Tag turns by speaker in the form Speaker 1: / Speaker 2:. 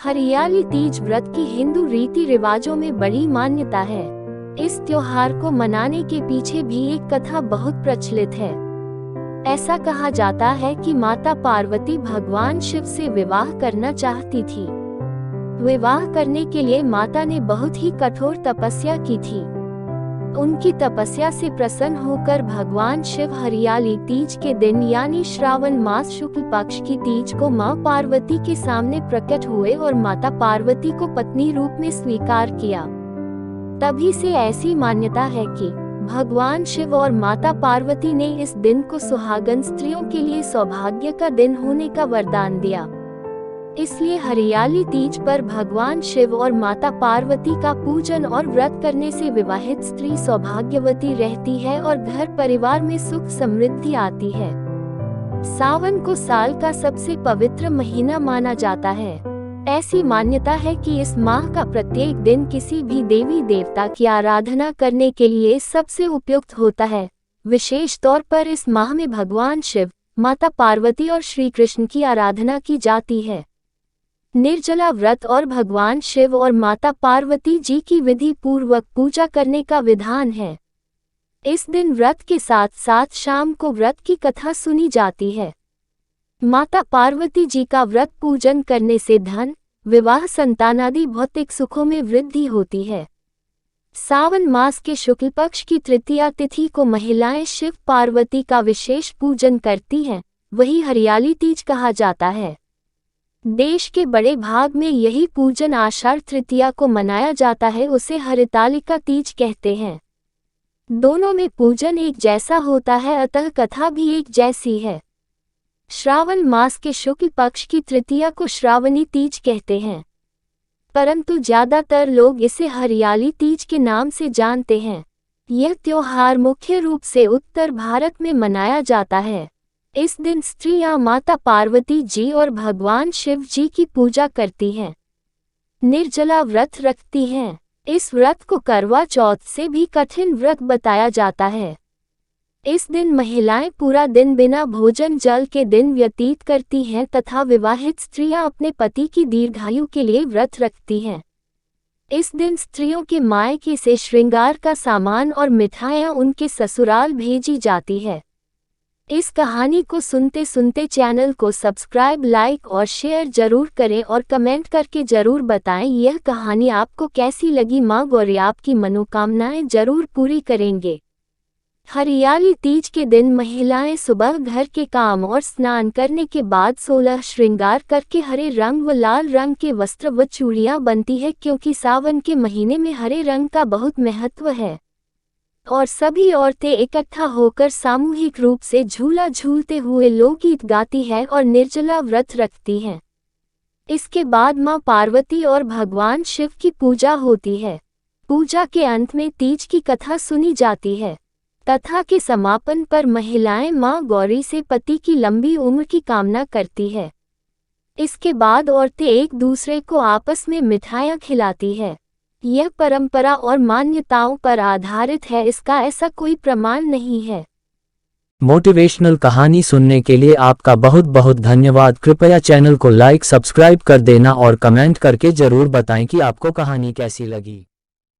Speaker 1: हरियाली तीज व्रत की हिंदू रीति रिवाजों में बड़ी मान्यता है। इस त्योहार को मनाने के पीछे भी एक कथा बहुत प्रचलित है। ऐसा कहा जाता है कि माता पार्वती भगवान शिव से विवाह करना चाहती थी। विवाह करने के लिए माता ने बहुत ही कठोर तपस्या की थी। उनकी तपस्या से प्रसन्न होकर भगवान शिव हरियाली तीज के दिन यानी श्रावण मास शुक्ल पक्ष की तीज को मां पार्वती के सामने प्रकट हुए और माता पार्वती को पत्नी रूप में स्वीकार किया। तभी से ऐसी मान्यता है कि भगवान शिव और माता पार्वती ने इस दिन को सुहागन स्त्रियों के लिए सौभाग्य का दिन होने का वरदान दिया। इसलिए हरियाली तीज पर भगवान शिव और माता पार्वती का पूजन और व्रत करने से विवाहित स्त्री सौभाग्यवती रहती है और घर परिवार में सुख समृद्धि आती है। सावन को साल का सबसे पवित्र महीना माना जाता है। ऐसी मान्यता है कि इस माह का प्रत्येक दिन किसी भी देवी देवता की आराधना करने के लिए सबसे उपयुक्त होता है। विशेष तौर पर इस माह में भगवान शिव, माता पार्वती और श्री कृष्ण की आराधना की जाती है। निर्जला व्रत और भगवान शिव और माता पार्वती जी की विधि पूर्वक पूजा करने का विधान है। इस दिन व्रत के साथ साथ शाम को व्रत की कथा सुनी जाती है। माता पार्वती जी का व्रत पूजन करने से धन, विवाह, संतान आदि भौतिक सुखों में वृद्धि होती है। सावन मास के शुक्ल पक्ष की तृतीया तिथि को महिलाएं शिव पार्वती का विशेष पूजन करती हैं। वही हरियाली तीज कहा जाता है। देश के बड़े भाग में यही पूजन आषाढ़ तृतीया को मनाया जाता है। उसे हरितालिका तीज कहते हैं। दोनों में पूजन एक जैसा होता है, अतः कथा भी एक जैसी है। श्रावण मास के शुक्ल पक्ष की तृतीया को श्रावणी तीज कहते हैं, परंतु ज्यादातर लोग इसे हरियाली तीज के नाम से जानते हैं। यह त्योहार मुख्य रूप से उत्तर भारत में मनाया जाता है। इस दिन स्त्रियां माता पार्वती जी और भगवान शिव जी की पूजा करती हैं, निर्जला व्रत रखती हैं। इस व्रत को करवा चौथ से भी कठिन व्रत बताया जाता है। इस दिन महिलाएं पूरा दिन बिना भोजन जल के दिन व्यतीत करती हैं तथा विवाहित स्त्रियां अपने पति की दीर्घायु के लिए व्रत रखती हैं। इस दिन स्त्रियों के मायके से श्रृंगार का सामान और मिठाइयां उनके ससुराल भेजी जाती है। इस कहानी को सुनते सुनते चैनल को सब्सक्राइब, लाइक और शेयर जरूर करें और कमेंट करके जरूर बताएं यह कहानी आपको कैसी लगी। मां गौरी आपकी मनोकामनाएं जरूर पूरी करेंगे। हरियाली तीज के दिन महिलाएं सुबह घर के काम और स्नान करने के बाद 16 श्रृंगार करके हरे रंग व लाल रंग के वस्त्र व चूड़ियां बनती है, क्योंकि सावन के महीने में हरे रंग का बहुत महत्व है। और सभी औरतें इकट्ठा होकर सामूहिक रूप से झूला झूलते हुए लोकगीत गाती है और निर्जला व्रत रखती हैं। इसके बाद मां पार्वती और भगवान शिव की पूजा होती है। पूजा के अंत में तीज की कथा सुनी जाती है। कथा के समापन पर महिलाएं मां गौरी से पति की लंबी उम्र की कामना करती है। इसके बाद औरतें एक दूसरे को आपस में मिठाइयां खिलाती है। यह परंपरा और मान्यताओं पर आधारित है, इसका ऐसा कोई प्रमाण नहीं है।
Speaker 2: मोटिवेशनल कहानी सुनने के लिए आपका बहुत बहुत धन्यवाद। कृपया चैनल को लाइक, सब्सक्राइब कर देना और कमेंट करके जरूर बताएं कि आपको कहानी कैसी लगी।